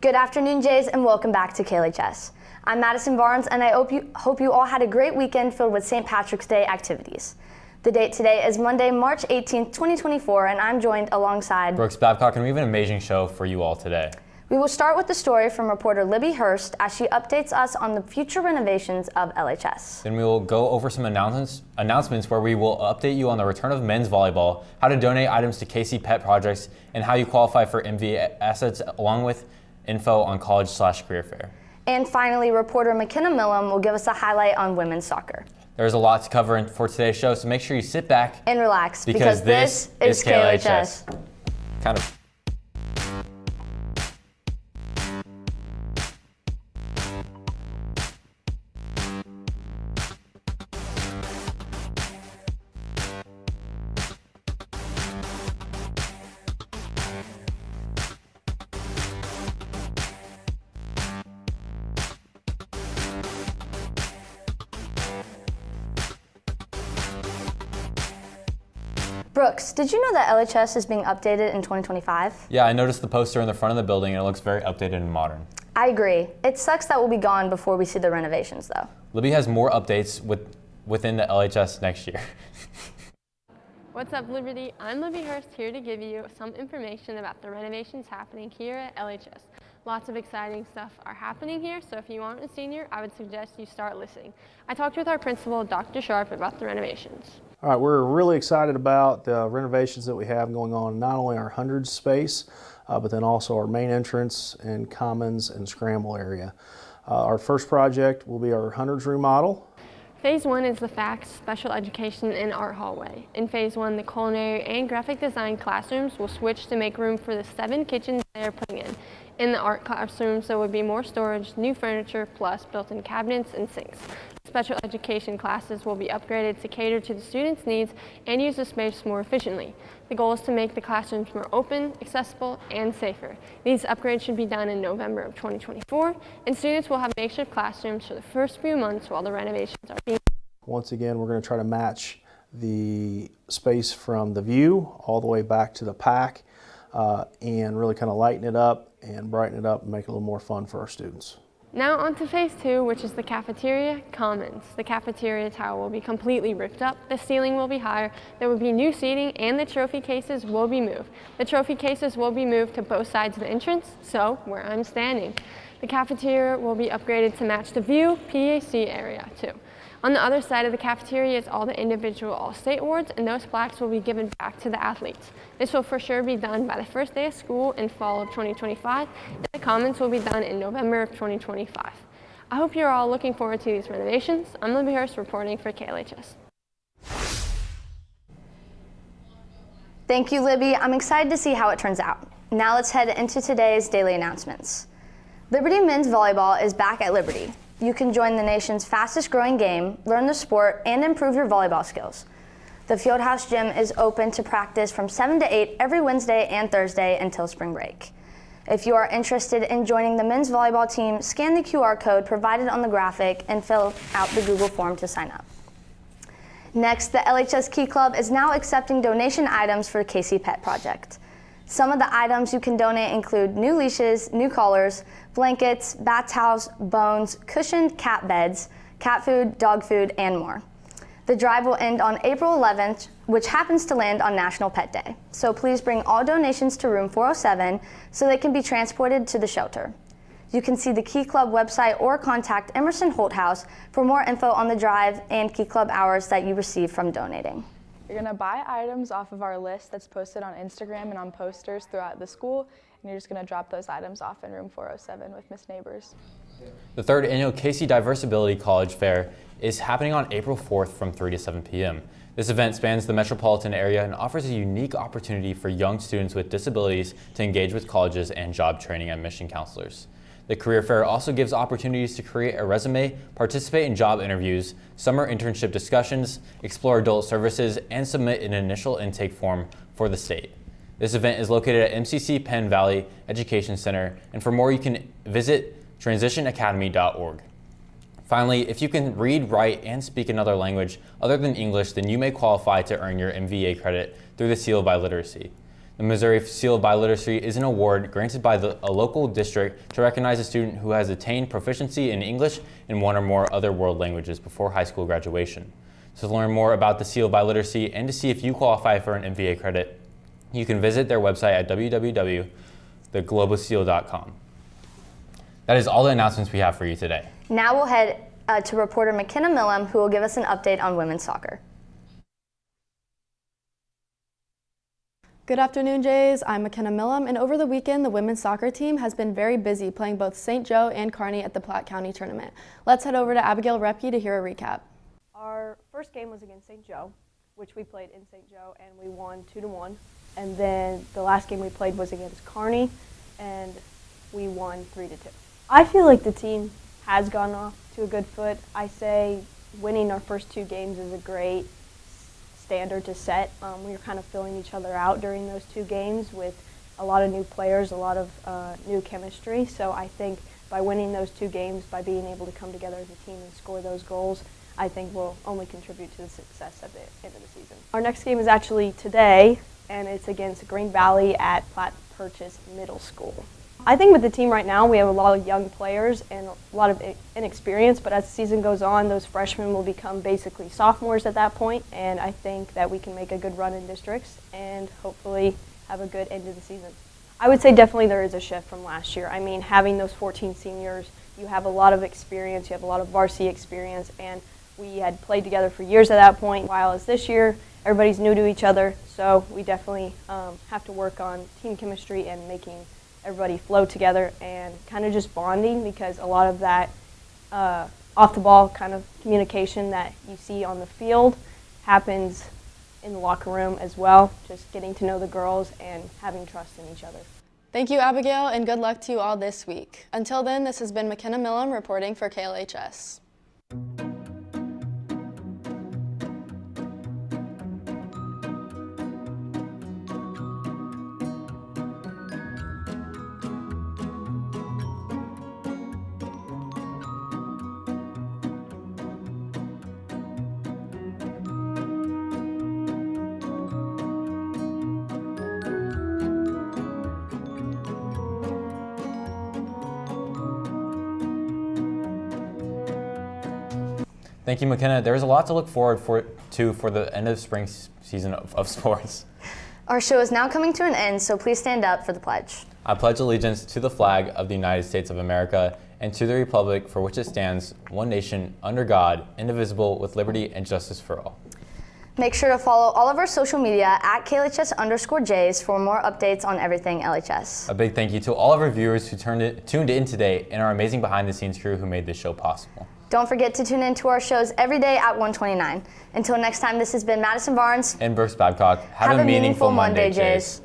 Good afternoon, Jays, and welcome back to KLHS. I'm Madison Barnes, and I hope you all had a great weekend filled with St. Patrick's Day activities. The date today is Monday, March 18th, 2024, and I'm joined alongside Brooks Babcock, and we have an amazing show for you all today. We will start with the story from reporter Libby Hurst as she updates us on the future renovations of LHS. Then we will go over some announcements where we will update you on the return of men's volleyball, how to donate items to KC Pet Projects, and how you qualify for MV assets, along with info on college/career fair. And finally, reporter McKenna Millum will give us a highlight on women's soccer. There's a lot to cover for today's show, so make sure you sit back and relax because this is KLHS. Kind of. Brooks, did you know that LHS is being updated in 2025? Yeah, I noticed the poster in the front of the building and it looks very updated and modern. I agree. It sucks that we'll be gone before we see the renovations though. Libby has more updates within the LHS next year. What's up, Liberty? I'm Libby Hurst, here to give you some information about the renovations happening here at LHS. Lots of exciting stuff are happening here, so if you aren't a senior, I would suggest you start listening. I talked with our principal, Dr. Sharp, about the renovations. All right, we're really excited about the renovations that we have going on, not only our hundreds space, but then also our main entrance and commons and scramble area. Our first project will be our hundreds remodel. Phase 1 is the FACS Special Education and Art Hallway. In Phase 1, the culinary and graphic design classrooms will switch to make room for the 7 kitchens they are putting in. In the art classrooms, there would be more storage, new furniture, plus built-in cabinets and sinks. Special education classes will be upgraded to cater to the students' needs and use the space more efficiently. The goal is to make the classrooms more open, accessible, and safer. These upgrades should be done in November of 2024, and students will have makeshift classrooms for the first few months while the renovations are being. Once again, we're going to try to match the space from the view all the way back to the pack and really kind of lighten it up and brighten it up and make it a little more fun for our students. Now on to Phase 2, which is the cafeteria commons. The cafeteria tile will be completely ripped up, the ceiling will be higher, there will be new seating, and the trophy cases will be moved. The trophy cases will be moved to both sides of the entrance, so where I'm standing. The cafeteria will be upgraded to match the view PAC area too. On the other side of the cafeteria is all the individual All-State awards, and those plaques will be given back to the athletes. This will for sure be done by the first day of school in fall of 2025, and the commons will be done in November of 2025. I hope you're all looking forward to these renovations. I'm Libby Hurst reporting for KLHS. Thank you, Libby. I'm excited to see how it turns out. Now let's head into today's daily announcements. Liberty Men's Volleyball is back at Liberty. You can join the nation's fastest growing game, learn the sport, and improve your volleyball skills. The Fieldhouse Gym is open to practice from 7 to 8 every Wednesday and Thursday until spring break. If you are interested in joining the men's volleyball team, scan the QR code provided on the graphic and fill out the Google form to sign up. Next, the LHS Key Club is now accepting donation items for the KC Pet Project. Some of the items you can donate include new leashes, new collars, blankets, bath towels, bones, cushioned cat beds, cat food, dog food, and more. The drive will end on April 11th, which happens to land on National Pet Day. So please bring all donations to room 407 so they can be transported to the shelter. You can see the Key Club website or contact Emerson Holthouse for more info on the drive and Key Club hours that you receive from donating. You're gonna buy items off of our list that's posted on Instagram and on posters throughout the school, and you're just gonna drop those items off in room 407 with Miss Neighbors. The third annual KC Diversibility College Fair is happening on April 4th from 3 to 7 p.m. This event spans the metropolitan area and offers a unique opportunity for young students with disabilities to engage with colleges and job training admission counselors. The career fair also gives opportunities to create a resume, participate in job interviews, summer internship discussions, explore adult services, and submit an initial intake form for the state. This event is located at MCC Penn Valley Education Center, and for more you can visit transitionacademy.org. Finally, if you can read, write, and speak another language other than English, then you may qualify to earn your MVA credit through the Seal of Biliteracy. The Missouri Seal of Biliteracy is an award granted by a local district to recognize a student who has attained proficiency in English and one or more other world languages before high school graduation. So to learn more about the Seal of Biliteracy and to see if you qualify for an MVA credit, you can visit their website at www.theglobalseal.com. That is all the announcements we have for you today. Now we'll head to reporter McKenna Millam, who will give us an update on women's soccer. Good afternoon, Jays. I'm McKenna Millam, and over the weekend, the women's soccer team has been very busy playing both St. Joe and Kearney at the Platte County Tournament. Let's head over to Abigail Repke to hear a recap. Our first game was against St. Joe, which we played in St. Joe, and we won 2-1. And then the last game we played was against Kearney, and we won 3-2. I feel like the team has gone off to a good foot. I say winning our first 2 games is a great standard to set. We were kind of filling each other out during those 2 games with a lot of new players, a lot of new chemistry. So I think by winning those 2 games, by being able to come together as a team and score those goals, I think will only contribute to the success at the end of the season. Our next game is actually today, and it's against Green Valley at Platte Purchase Middle School. I think with the team right now, we have a lot of young players and a lot of inexperience, but as the season goes on, those freshmen will become basically sophomores at that point, and I think that we can make a good run in districts and hopefully have a good end of the season. I would say definitely there is a shift from last year. I mean, having those 14 seniors, you have a lot of experience, you have a lot of varsity experience, and we had played together for years at that point, while as this year, everybody's new to each other, so we definitely have to work on team chemistry and making everybody flow together and kind of just bonding, because a lot of that off the ball kind of communication that you see on the field happens in the locker room as well, just getting to know the girls and having trust in each other. Thank you, Abigail, and good luck to you all this week. Until then, this has been McKenna Millam reporting for KLHS. Thank you, McKenna. There is a lot to look forward to for the end of spring season of sports. Our show is now coming to an end, so please stand up for the pledge. I pledge allegiance to the flag of the United States of America and to the republic for which it stands, one nation, under God, indivisible, with liberty and justice for all. Make sure to follow all of our social media at KLHS_Jays for more updates on everything LHS. A big thank you to all of our viewers who tuned in today and our amazing behind-the-scenes crew who made this show possible. Don't forget to tune in to our shows every day at 1:29. Until next time, this has been Madison Barnes. And Brooks Babcock. Have a meaningful Monday, Jays.